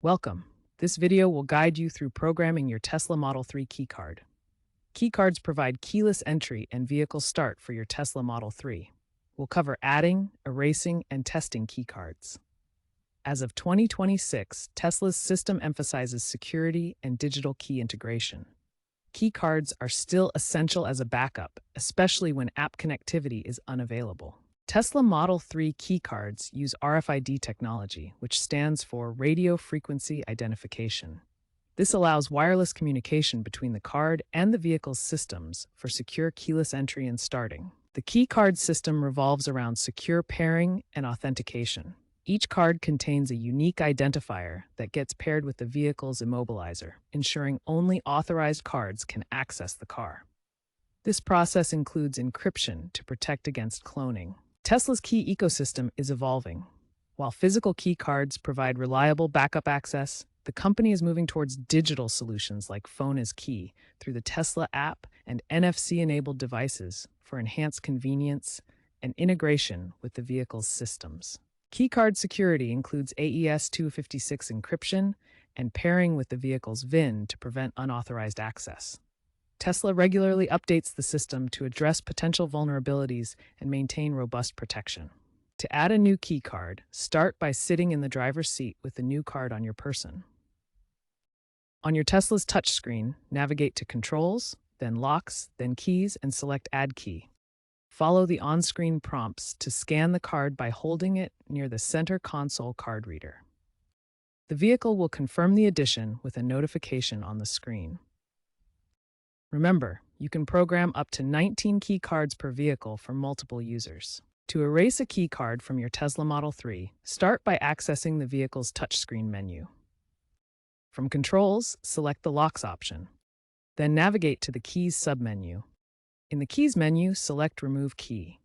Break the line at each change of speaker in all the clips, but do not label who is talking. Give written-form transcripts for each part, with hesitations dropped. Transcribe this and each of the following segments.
Welcome. This video will guide you through programming your Tesla Model 3 keycard. Keycards provide keyless entry and vehicle start for your Tesla Model 3. We'll cover adding, erasing, and testing keycards. As of 2026, Tesla's system emphasizes security and digital key integration. Keycards are still essential as a backup, especially when app connectivity is unavailable. Tesla Model 3 keycards use RFID technology, which stands for Radio Frequency Identification. This allows wireless communication between the card and the vehicle's systems for secure keyless entry and starting. The keycard system revolves around secure pairing and authentication. Each card contains a unique identifier that gets paired with the vehicle's immobilizer, ensuring only authorized cards can access the car. This process includes encryption to protect against cloning. Tesla's key ecosystem is evolving. While physical key cards provide reliable backup access, the company is moving towards digital solutions like Phone as Key through the Tesla app and NFC-enabled devices for enhanced convenience and integration with the vehicle's systems. Keycard security includes AES-256 encryption and pairing with the vehicle's VIN to prevent unauthorized access. Tesla regularly updates the system to address potential vulnerabilities and maintain robust protection. To add a new keycard, start by sitting in the driver's seat with the new card on your person. On your Tesla's touchscreen, navigate to Controls, then Locks, then Keys, and select Add Key. Follow the on-screen prompts to scan the card by holding it near the center console card reader. The vehicle will confirm the addition with a notification on the screen. Remember, you can program up to 19 key cards per vehicle for multiple users. To erase a key card from your Tesla Model 3, start by accessing the vehicle's touchscreen menu. From Controls, select the Locks option. Then navigate to the Keys submenu. In the Keys menu, select Remove Key.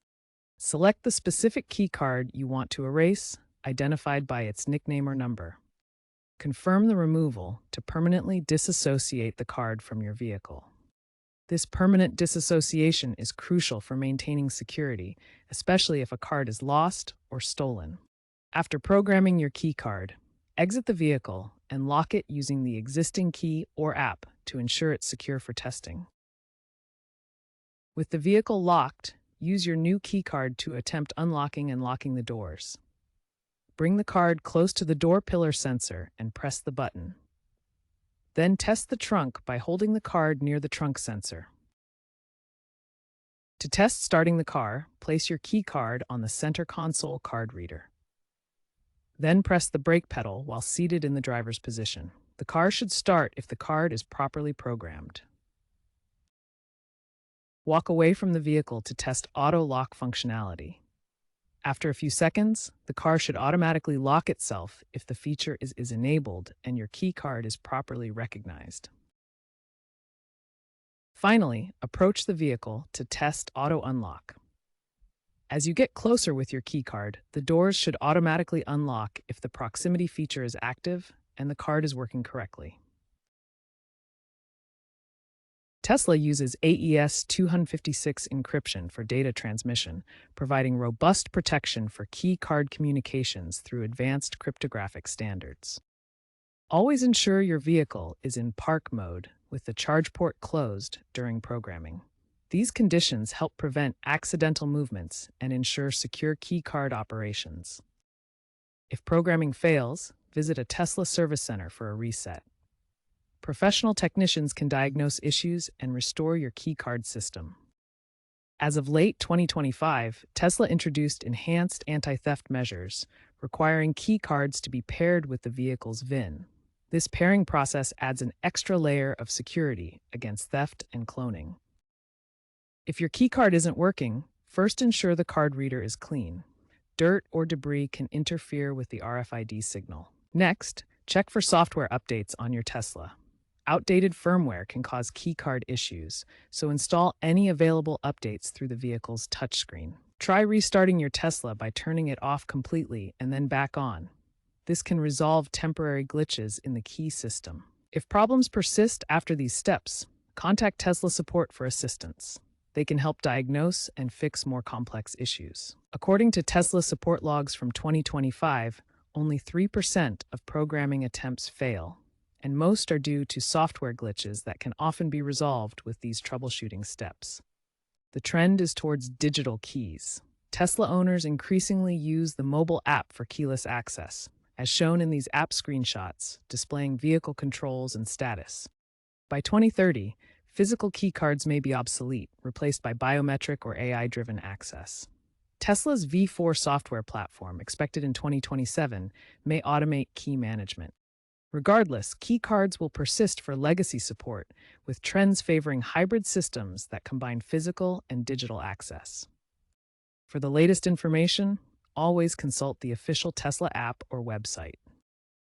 Select the specific key card you want to erase, identified by its nickname or number. Confirm the removal to permanently disassociate the card from your vehicle. This permanent disassociation is crucial for maintaining security, especially if a card is lost or stolen. After programming your key card, exit the vehicle and lock it using the existing key or app to ensure it's secure for testing. With the vehicle locked, use your new key card to attempt unlocking and locking the doors. Bring the card close to the door pillar sensor and press the button. Then test the trunk by holding the card near the trunk sensor. To test starting the car, place your key card on the center console card reader. Then press the brake pedal while seated in the driver's position. The car should start if the card is properly programmed. Walk away from the vehicle to test auto lock functionality. After a few seconds, the car should automatically lock itself if the feature is enabled and your key card is properly recognized. Finally, approach the vehicle to test auto unlock. As you get closer with your key card, the doors should automatically unlock if the proximity feature is active and the card is working correctly. Tesla uses AES-256 encryption for data transmission, providing robust protection for key card communications through advanced cryptographic standards. Always ensure your vehicle is in park mode with the charge port closed during programming. These conditions help prevent accidental movements and ensure secure key card operations. If programming fails, visit a Tesla service center for a reset. Professional technicians can diagnose issues and restore your key card system. As of late 2025, Tesla introduced enhanced anti-theft measures, requiring key cards to be paired with the vehicle's VIN. This pairing process adds an extra layer of security against theft and cloning. If your key card isn't working, first ensure the card reader is clean. Dirt or debris can interfere with the RFID signal. Next, check for software updates on your Tesla. Outdated firmware can cause keycard issues, so install any available updates through the vehicle's touchscreen. Try restarting your Tesla by turning it off completely and then back on. This can resolve temporary glitches in the key system. If problems persist after these steps, contact Tesla support for assistance. They can help diagnose and fix more complex issues. According to Tesla support logs from 2025, only 3% of programming attempts fail, and most are due to software glitches that can often be resolved with these troubleshooting steps. The trend is towards digital keys. Tesla owners increasingly use the mobile app for keyless access, as shown in these app screenshots displaying vehicle controls and status. By 2030, physical key cards may be obsolete, replaced by biometric or AI-driven access. Tesla's V4 software platform, expected in 2027, may automate key management. Regardless, key cards will persist for legacy support, with trends favoring hybrid systems that combine physical and digital access. For the latest information, always consult the official Tesla app or website.